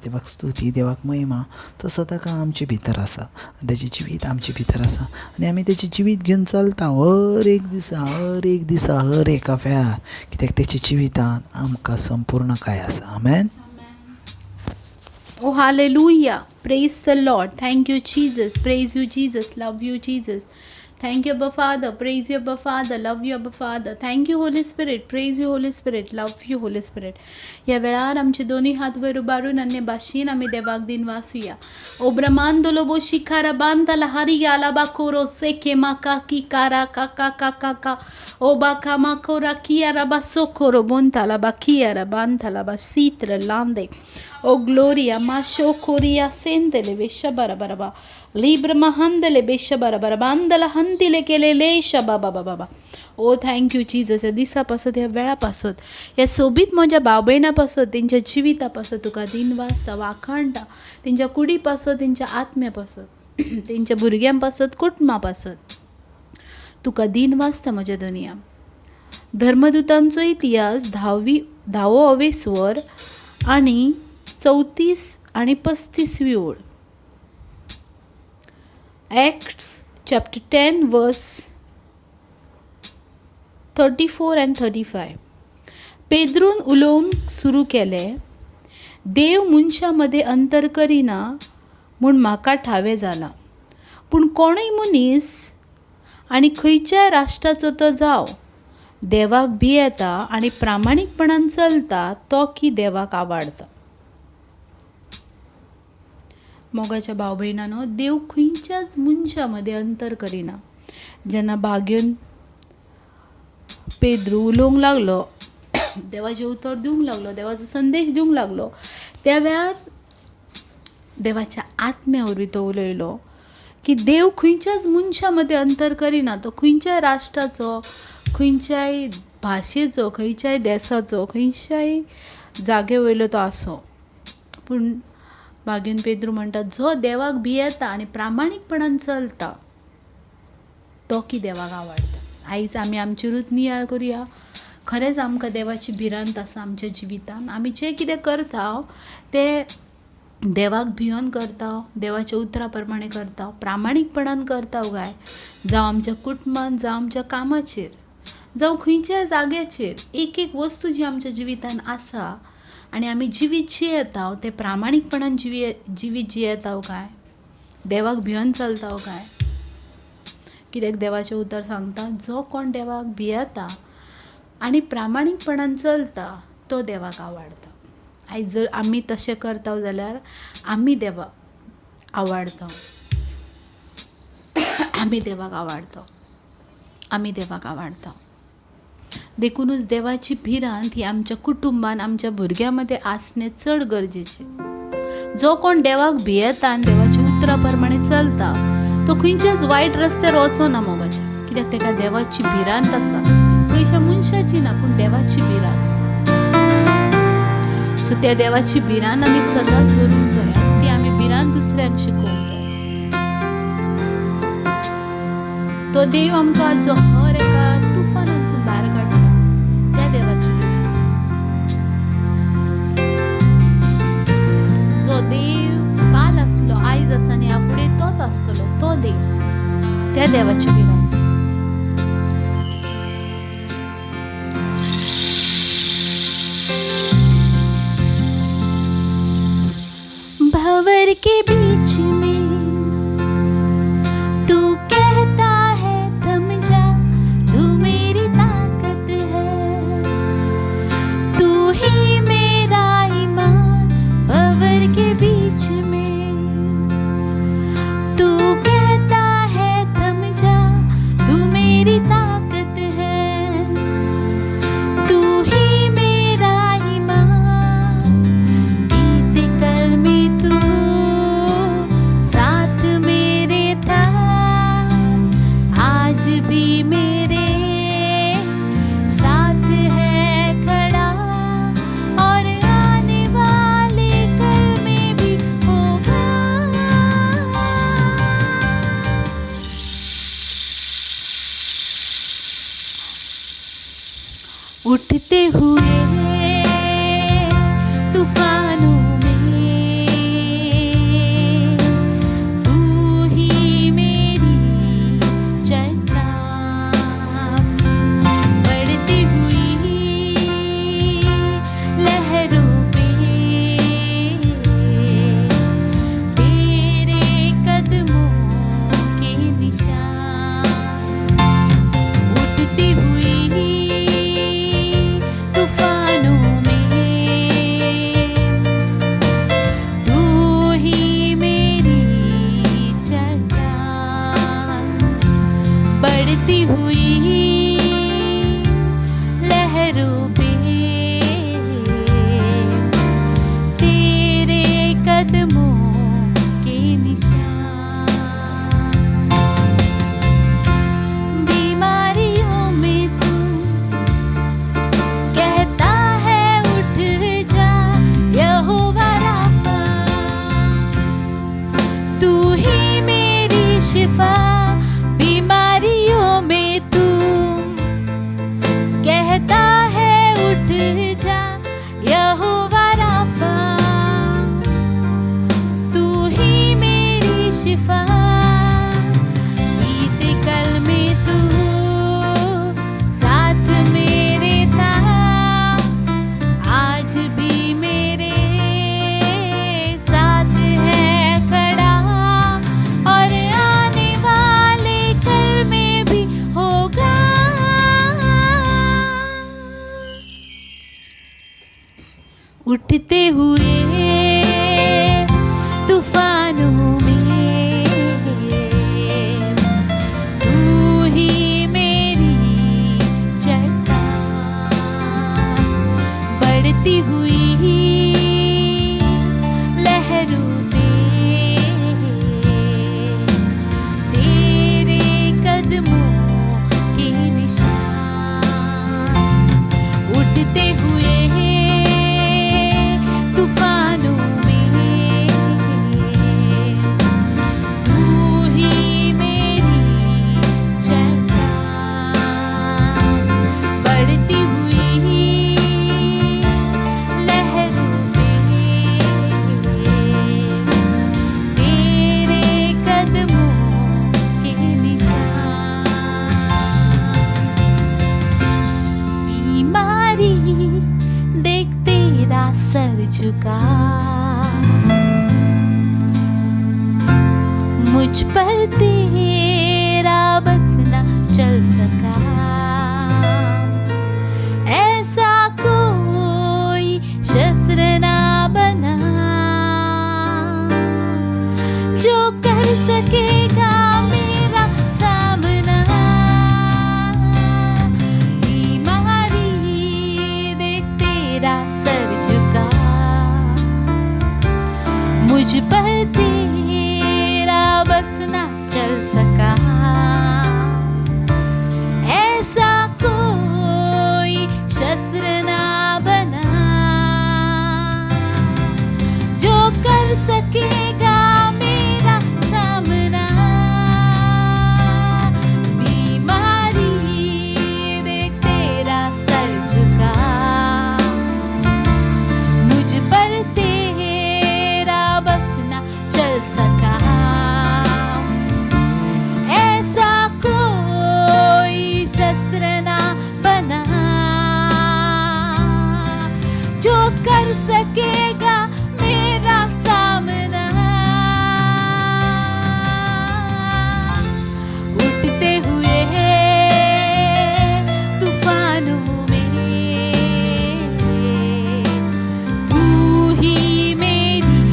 देवाक स्तुती, देवाक महिमा. तो सदां काळ आमचे भितर आसा, तेजें जिवीत आमचे भितर आसा आनी आमी तेजें जिवीत घेवन चलता हर एक दिसा हर एका वेळार, कित्याक तेच्या जिवितान आमकां संपूर्णकाय आसा. आमेन. Oh, hallelujah. Praise the Lord. Thank you, Jesus. Praise you, Jesus. Love you, Jesus. Thank you, Abba Father. Praise you, Abba Father. Love you, Abba Father. Thank you, Holy Spirit. Praise you, Holy Spirit. Love you, Holy Spirit. या वेळार आमचे दोन्ही हात वयर उबारून अन्य भाशेन आमी देवाक दिन वासुया. ओ ब्रह्मांडलो बो शिखारा बांधला हरी आला बाकोरो सेके माका की कारा काका काका का ओ बाका माकोरा किया रबा सोकोरो बोंताला बाकिया रबांताला बा सीत्र लांदे. O gloria, masho koria sendele besha barabaraba. Libra mahandele besha barabarabandala handile kelele shababa baba. ओ थँक्यू जीजस. या दिसापासून या वेळापासून या सोबीत म्हज्या भाव भयणापासून तेंच्या जिवितापासून तुका दिनवासता वाखणटा. तेंच्या कुडीपासून, तेंच्या आत्म्यापासून, तेंच्या भुरग्यांपासून, कुटुंबापासून तुका दिनवासता म्हज्या दुनिया. धर्मदूतांचो इतिहास 10वे स्वर आणि 34 आणि 35वी ओळ. Acts chapter 10 verse 34 and 35. पेद्रून उलोवंक सुरू केलें, देव मनशामध्ये अंतर करिना म्हूण म्हाका ठावें जाला. पूण कोणूय मनीस आनी खंयच्याय राष्ट्राचो तो जावं, देवाक भियेता आनी प्रामाणीकपणान चलता तो की देवाक आवडटा. मोगाच्या भाव भयणांनो, देव खंयच्याच मनशा मध्ये अंतर करिना. जेन्ना भाग्योन पेद्रू उलोवंक लागलो, देवाचें उतर दिवंक लागलो, देवाचो संदेश दिवंक लागलो, त्या वेळार देवाच्या आत्म्या वरवीं तो उलयलो की देव खंयच्याच मनशा मध्ये अंतर करिना. तो खंयच्याय राष्ट्राचो, खंयच्याय भाशेचो, खंयच्याय देशाचो, खंयच्याय जागे वयलो तो आसो. पूण भाग्यन पेद्रू म्हणटा, जो देवाक भियेता आनी प्रामाणीकपणान चलता तो की देवाक आवडटा. आयज आमी आमचेरूच नियाळ करुया. खरेंच आमकां देवाची भिरांत आसा आमच्या जिवितान. आमी जें कितें करता तें देवाक भियोन करता, देवाच्या उतरा प्रमाणे करता, प्रामाणीकपणान करता काय, जावं आमच्या कुटुंबान, जावं आमच्या कामाचेर, जावं खंयच्याय जाग्याचेर. एक वस्तू जी आमच्या जिवितान आसा आनी आमी जिवीत जियेता तें प्रामाणीकपणान जिवीत जियेता काय, देवाक भियोन चलता काय. कित्याक देवाचें उतर सांगता, जो कोण देवाक भियेता आनी प्रामाणीकपणान चलता तो देवाक आवडटा. आयज जर आमी तशें करता जाल्यार आमी देवाक आवडटा. आमी देवाक आवडटा. आमी देवाक आवडटा. देखूनच देवाची भिरांत ही आमच्या कुटुंबान, आमच्या भुरग्यां मध्ये आसणें चड गरजेचें. जो कोण देवाक भियेता आनी देवाच्या उतरा प्रमाणे चलता तो खंयच्याच वायट रस्त्यार वचना मोगाचे. कित्याक तेका देवाची भिरांत आसा. खंयच्या मनशाची ना, पूण देवाची भिरांत. सो त्या देवाची भिरांत आमी सदांच धरूंक जाय. ती आमी भिरांत दुसऱ्यांक शिकोवंक जाय. तो देव आमकां जो हर एका तुफानांतसून भायर काडटा, त्या देवाची भिरांत. जो देव काल आसलो, आयज आसा आनी ह्या फुडें तोच आसतलो, तो देव, त्या देवाची भिरांत. भंवर के बीच में तू कहता है थम जा, तू मेरी ताकत है, तू ही मेरा ईमान. भंवर के बीच में तू कहता है थम जा, तू मेरी ताकत है, तू ही मेरा ईमान. बीते कल में तू साथ मेरे था, आज भी मेरे साथ है खड़ा, और आने वाले कल में भी होगा. उठते हुए तूफानों में कदमों के निशान। बीमारियों में तू कहता है उठ जा, यहोवा राफा, तू ही मेरी शिफा। बीमारियों में तू कहता है उठ जा, यहोवा राफा, तू ही मेरी शिफा। बीते कल में तू साथ मेरे था, आज भी मेरे साथ है खड़ा, और आने वाले कल में भी होगा। उठते हुए तूफानों में तू ही मेरी चट्टान, बढ़ती हुई लहरों पे तेरे कदमों के निशान। उठते हुए तूफानों में तू ही मेरी चट्टान, बढ़ती हुई लहरों पे तेरे कदमों के निशान। बीमारी देख तेरा सर झुका, मुझ पर तेरा बस न चल सका। ऐसा कोई शस्त्र ना बना जो कर सकेगा मेरा सामना। बीमारी देख तेरा सर झुका, मुझ पर तेरा बस ना चल सका। ऐसा कोई शस्त्र ना बना जो कर सकेगा मेरा सामना। बीमारी देख तेरा सर झुका, मुझ पर तेरा बस ना चल सका। ऐसा कोई शस्त्र ना बना जो कर सकेगा मेरा सामना। उठते हुए तूफानों में तू ही मेरी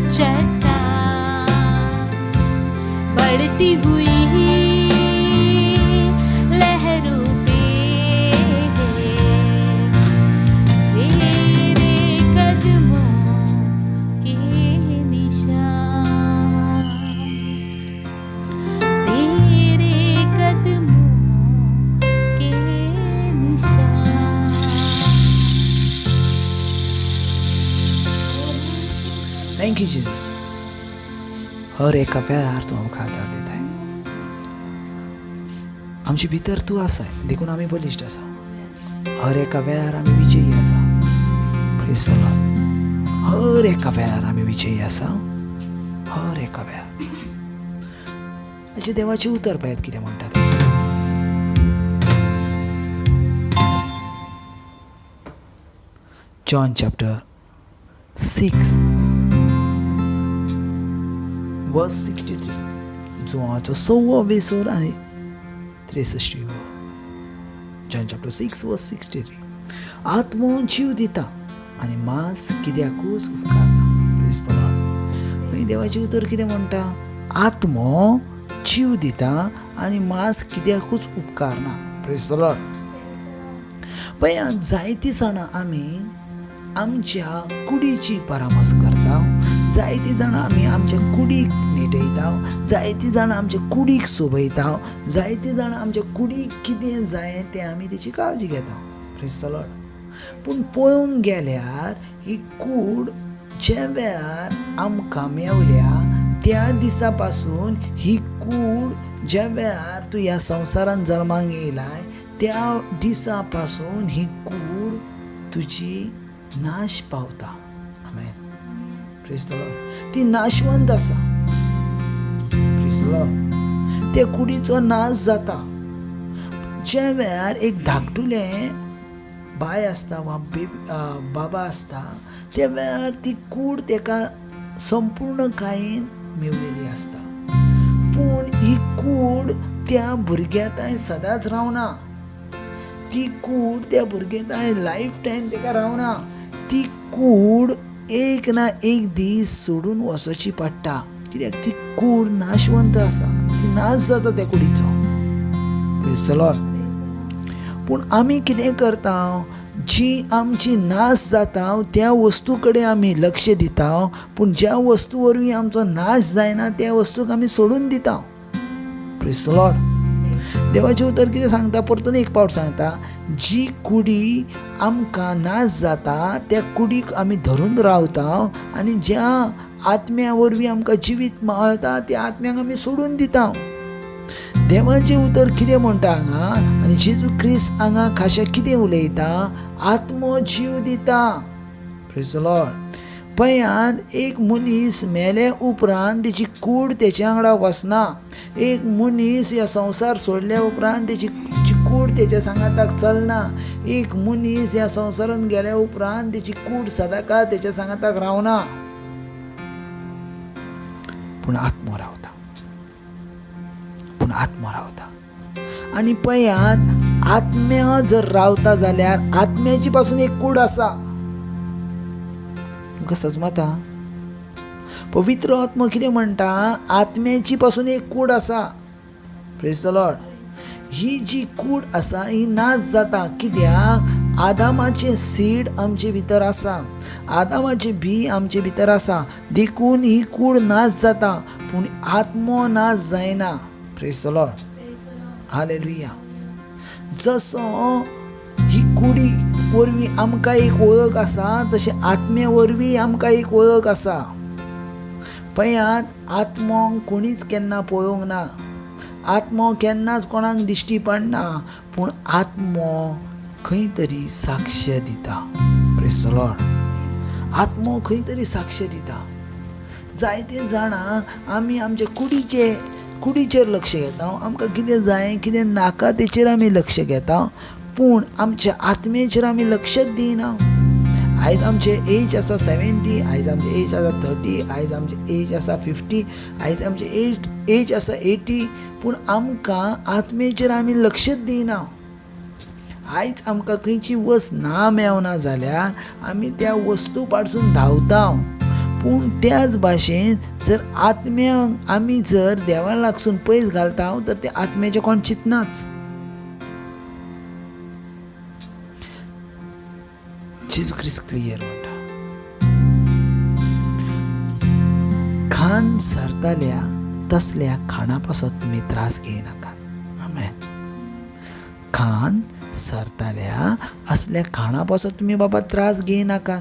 चट्टान, बढ़ती हुई लहरों पे तेरे कदमों के निशान। तेरे कदमों के निशान। Thank you Jesus. हर एका वेळार तूं आमकां आदार दिताय. आमचे भितर तूं आसाय देखून आमी बलिश्ट आसा. हर एका वेळार आमी विजयी आसा. Praise the Lord. हर एका वेळार आमी विजयी आसा. हर एका वेळार. हाचे देवाचे उतर पळयात कितें म्हणटात. जॉन चॅप्टर 6 वर्स 63 जुवांचो 6वो वेसोर आनी 63. जॉन चॅप्टर 6 वर्स 63. आत्मो जीव दिता आनी मांस कित्याकूच उपकारना. Praise the Lord. थंय देवाचें उतर कितें म्हणटा. आत्मो जीव दिता आनी मांस कित्याकूच उपकारना. Praise the Lord. पळयात जायतीं जाणां आमी आमच्या कुडीची परामर्श करता. जायती जाणां आमी आमच्या कुडीक न्हिटयता, जायती जाणां आमच्या कुडीक सोबयता, जायती जाणां आमच्या कुडीक कितें जाय तें आमी तेची काळजी घेता. Praise the Lord. पूण पळोवंक गेल्यार ही कूड ज्या वेळार आमकां मेवल्या त्या दिसा पासून ही कूड ज्या वेळार तूं ह्या संवसारान जल्माक येयलाय त्या दिसा पासून ही कूड तुजी नाश पावता. आमेन. Praise the Lord. ती नाशवंत आसा. Praise the Lord. त्या कुडीचो नाश जाता. ज्या वेळार एक धाकटुलें बाय आसता वा बाबा आसता त्या वेळार ती कूड तेका संपूर्ण कायेन मेवलेली आसता. पूण ही कूड त्या भुरग्याताय सदांच रावना. ती कूड त्या भुरग्याताय लायफ टायम तेका रावना. ती कूड एक ना एक दीस सोडून वचची पडटा. कित्याक ती कूड नाशवंत आसा. ती नाश जाता त्या कुडीचो. Praise the Lord. पूण आमी कितें करता, जी आमची नाश जाता त्या वस्तू कडेन आमी लक्ष दिता, पूण ज्या वस्तू वरवीं आमचो नाश जायना त्या वस्तूक आमी सोडून दिता. Praise the Lord. देवाचें उतर कितें सांगता, परतून एक फावट सांगता, जी कुडी आमकां नाश जाता त्या कुडीक आमी धरून रावता आनी ज्या आत्म्या वरवीं आमकां जिवीत मेळटा त्या आत्म्याक आमी सोडून दिता. देवाचें उतर कितें म्हणटा हांगा, आनी जेजू क्रिस्त हांगा खाशा कितें उलयता, आत्मो जीव दिता. Praise the Lord. पळयात, एक मनीस मेले उपरांत तेची कूड तेच्या वांगडा वचना. एक मनीस ह्या संवसार सोडल्या उपरांत तेची कूड तेच्या सांगाताक चलना. एक मनीस ह्या संवसारान गेल्या उपरांत तेची कूड सदांकाळ तेच्या सांगाताक रावना. पूण आत्मो रावता. पूण आत्मो रावता. आनी पळयात, आत्म्या जर रावता जाल्यार आत्म्याची पासून एक कूड आसा. तुमकां समजता? पवित्र आत्मो कितें म्हणटा, आत्म्याची पासून एक कूड आसा. Praise the Lord. ही जी कूड आसा ही नाश जाता. कित्याक आदामाचें सीड आमचे भितर आसा, आदामाचें बी आमचे भितर आसा, देखून ही कूड नाश जाता, पूण आत्मो नाश जायना. Praise the Lord. हालेलुया. जसो ही कुडी वरवीं आमकां एक वळख आसा, तशें आत्म्या वरवीं आमकां एक वळख आसा. पळयात, आत्मोंक कोणीच केन्ना पळोवंक ना. आत्मो केन्नाच कोणाक दिश्टी पडना, पूण आत्मो खंय तरी साक्ष दिता. Praise the Lord. आत्मो खंय तरी साक्ष दिता. जायते जाणां आमी आमच्या कुडीचेर लक्ष घेता. आमकां कितें जाय कितें नाका तेचेर आमी लक्ष घेता, पूण आमच्या आत्मेचेर आमी लक्षच दिना. आयज आमचे एज आसा 70, आयज आमचे एज आसा 30, आयज आमचे एज आसा 50, आयज आमचे एज आसा 80, पूण आमकां आत्मेचेर आमी लक्षच दिना. आयज आमकां खंयची वस्त ना मेवना जाल्यार आमी त्या वस्तू पाडसून धांवता. पूण त्याच भाशेन जर आत्म्याक आमी जर देवा लागसून पयस घालता तर ते आत्म्याचें कोण चिंतनाच. जेजू क्रिस्त क्लियर म्हणटा, खाण सरताल्या तसल्या खाणा पासून तुमी त्रास घेयनाका. आमेन. खाण सरताल्या असल्या खाणा पासून तुमी बाबा त्रास घेयनाका.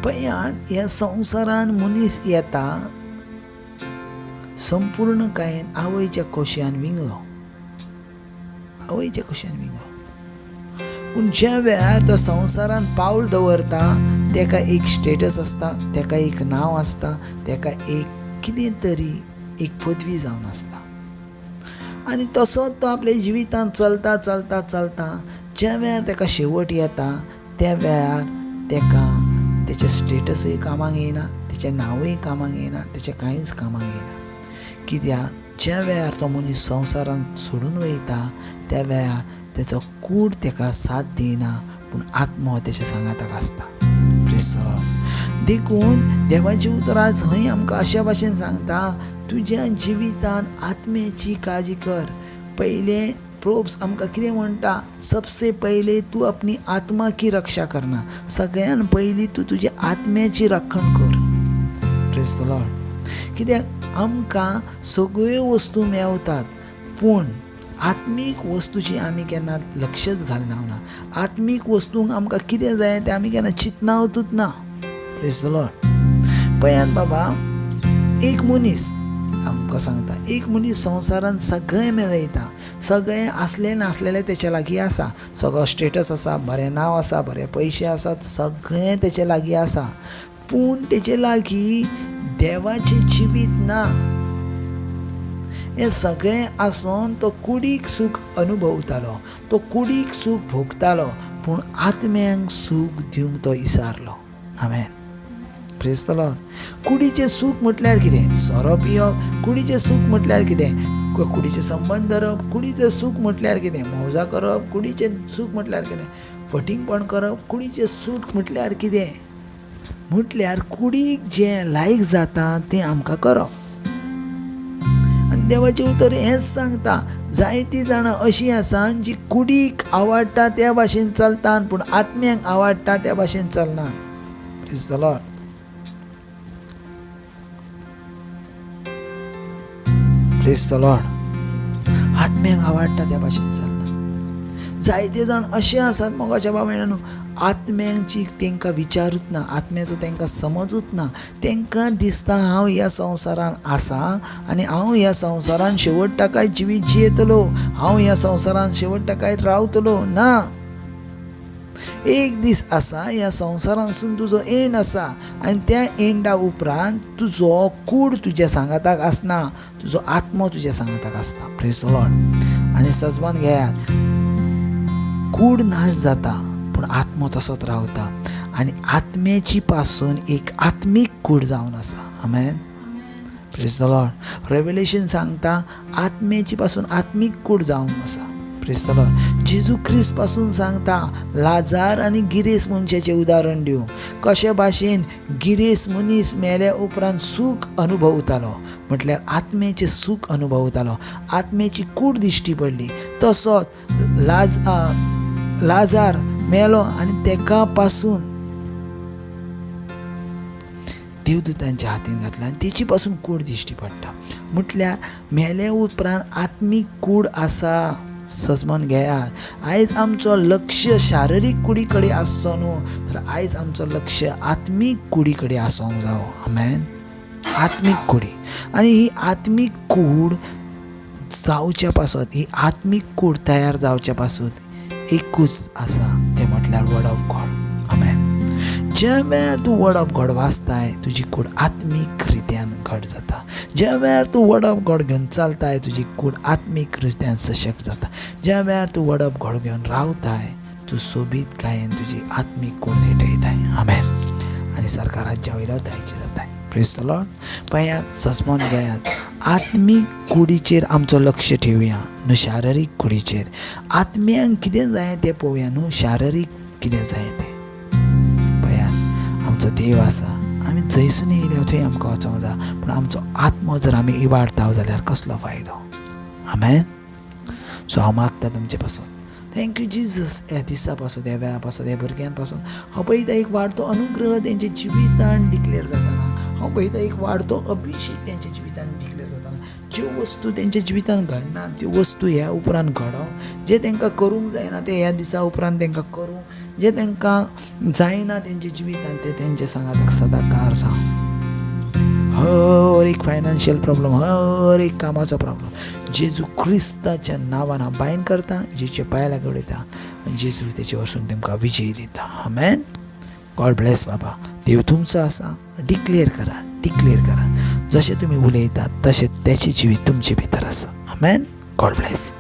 पळयात, ह्या संवसारान मनीस येता संपूर्ण कायेन आवयच्या कोशयान विंगलो. आवयच्या कोशयान विंगलो. पूण ज्या वेळार तो संवसारान पावल दवरता तेका एक स्टेटस आसता, तेका एक नांव आसता, तेका एक कितें तरी एक पदवी जावन आसता. आनी तसोच तो आपल्या जिवितांत चलता चलता चलता ज्या वेळार तेका शेवट येता त्या वेळार तेका तेचें स्टेटसूय कामाक येना, तेचें नांवूय कामाक येना, तेचें कांयच कामाक येना. कित्याक ज्या वेळार तो मनीस संवसारान सोडून वयता त्या वेळार तेचो कूड तेका साथ दिना, पूण आत्मो तेच्या सांगाताक आसता. Praise the Lord. देखून देवाचें उतर आज खंय आमकां अशा भाशेन सांगता, तुज्या जिवितान आत्म्याची काळजी कर. पयलें प्रोब्स आमकां कितें म्हणटा, सबसे पयले तूं अपनी आत्मा की रक्षा करना. सगळ्यान पयलीं तूं तुज्या आत्म्याची राखण कर. Praise the Lord. कित्याक आमकां सगळ्यो वस्तू मेवतात, पूण आत्मीक वस्तूची आमी केन्ना लक्षच घालना. आत्मीक वस्तूंक आमकां कितें जाय तें आमी केन्ना चिंतनावतूच ना. Praise the Lord. पळयात बाबा, एक मनीस आमकां सांगता, एक मनीस संवसारान सगळें मेळयता, सगळें आसलें नासलेलें तेच्या लागीं आसा, सगळो स्टेटस आसा, बरें नांव आसा, बरे पयशे आसात, सगळें तेचे लागीं आसा, पूण तेचे लागीं देवाचें जिवीत ना. हें सगळें आसून तो कुडीक सूख अनुभवतालो, तो कुडीक सूख भोगतालो, पूण आत्म्यांक सूख दिवंक तो इसारलो. आमेन. Praise the Lord. कुडीचें सूख म्हटल्यार कितें? सोरो पिवप. कुडीचें सूख म्हटल्यार कितें? कुडीचें संबंध धरप. कुडीचें सूख म्हटल्यार कितें? मौजा करप. कुडीचें सूख म्हटल्यार कितें? फटींगपण करप. कुडीचें सूख म्हटल्यार कितें? म्हटल्यार कुडीक जें लायक जाता तें आमकां करप. आनी देवाचें उतर हेंच सांगता, जायतीं जाणां अशीं आसा जीं कुडीक आवडटा त्या भाशेन चलतात, पूण आत्म्यांक आवडटा त्या भाशेन चलनात. Praise the lord. Praise the lord. आत्म्यांक आवडटा त्या भाशेन चलना. जायते जाण अशे आसात मोगाच्या बाबड्यानो, आत्म्यांची तांकां विचारूच ना, आत्म्याचो तांकां समजूच ना. तांकां दिसता हांव ह्या संवसारान आसा आनी हांव ह्या संवसारान शेवट टाकाय जिवीत जियेतलो, हांव ह्या संवसारान शेवट टाकाय रावतलो. ना, एक दीस आसा, ह्या संवसारांसून तुजो एंड आसा आनी त्या एंडा उपरांत तुजो कूड तुज्या सांगाताक आसना, तुजो आत्मो तुज्या सांगाताक आसता. Praise the Lord. आनी सजमान घेयात, कूड नाश जाता पूण आत्मो तसोच रावता आनी आत्म्याची पासून एक आत्मीक कूड जावन आसा. आमेन. Praise the lord. रेव्हलेशन सांगता आत्म्याची पासून आत्मीक कूड जावन आसा. Praise the lord. जेजू ख्रिस्त पासून सांगता लाजार आनी गिरेस मनशाचें उदाहरण दिवं, कशे भाशेन गिरेस मनीस मेल्या उपरांत सूख अनुभवतालो, म्हटल्यार आत्म्याचें सूख अनुभवतालो, आत्म्याची कूड दिश्टी पडली. तसोच लाजार मेलो आनी तेका पासून देवदूतांच्या हातीन घातला आनी तेची पासून कूड दिश्टी पडटा. म्हटल्यार मेले उपरांत आत्मीक कूड आसा. सजमन घेयात, आयज आमचो लक्ष शारिरीक कुडी कडेन आसचो न्हू, तर आयज आमचो लक्ष आत्मीक कुडी कडेन आसूंक जावो. आमेन. आत्मीक कुडी. आनी ही आत्मीक कूड जावच्या पासून, ही आत्मीक कूड तयार जावच्या पासून एकूच आसा, तें म्हटल्यार वर्ड ऑफ गॉड. आमेन. ज्या वेळार तूं वर्ड ऑफ गॉड वाचताय तुजी कूड आत्मीक रित्यान घट जाता. ज्या वेळार तूं वर्ड ऑफ गॉड घेवन चलताय तुजी कूड आत्मीक रित्यान सशक्त जाता. ज्या वेळार तूं वर्ड ऑफ गॉड घेवन रावताय तूं सोबीत गायेन तुजी आत्मीक कूड नेटयताय. आमेन. आनी सरकाराच्या वयलो दायचे जाताय. Praise the Lord. पळयात, सजमोन घेयात, आत्मीक कुडीचेर आमचो लक्ष ठेवया न्हू शारिरीक कुडीचेर. आत्म्यांक कितें जाय तें पळोवया न्हू शारिरीक कितें जाय तें. आमचो देव आसा, आमी जंयसून येयल्या थंय आमकां वचोंक जाय, पूण आमचो आत्मो जर आमी इबाडता जाल्यार कसलो फायदो. आमेन. सो हांव मागता तुमचे पासून, थँक्यू जिजस, ह्या दिसा पासून, ह्या वेळा पासून, ह्या भुरग्यां पासून हांव पळयता एक वाडतो अनुग्रह तेंच्या जिवितान डिक्लेअर जाताना, हांव पळयता एक वाडतो अभिषेक तेंच्या जिवितान डिक्लेअर जाताना. ज्यो वस्तू तेंच्या जिवितान घडना त्यो वस्तू ह्या उपरांत घडोवं, जे तांकां करूंक जायना ते ह्या दिसा उपरांत तांकां करूं, जे तांकां जायना तेंच्या जिवितान ते तेंच्या सांगाताक सदांकार जावं. हर एक फायनान्शियल प्रॉब्लम, हर एक कामाचो प्रॉब्लम जेजू क्रिस्ताच्या नांवान हांव बायंड करता, जेचे पांय लागीं उडयता आनी जेजू तेचे वचून तांकां विजय दिता. आमेन. गॉड ब्लेस बाबा. देव तुमचो आसा. डिक्लेअर करा, डिक्लेअर करा. जशें तुमी उलयतात तशें तेचें जिवीत तुमचे भितर आसा. आमेन. God bless.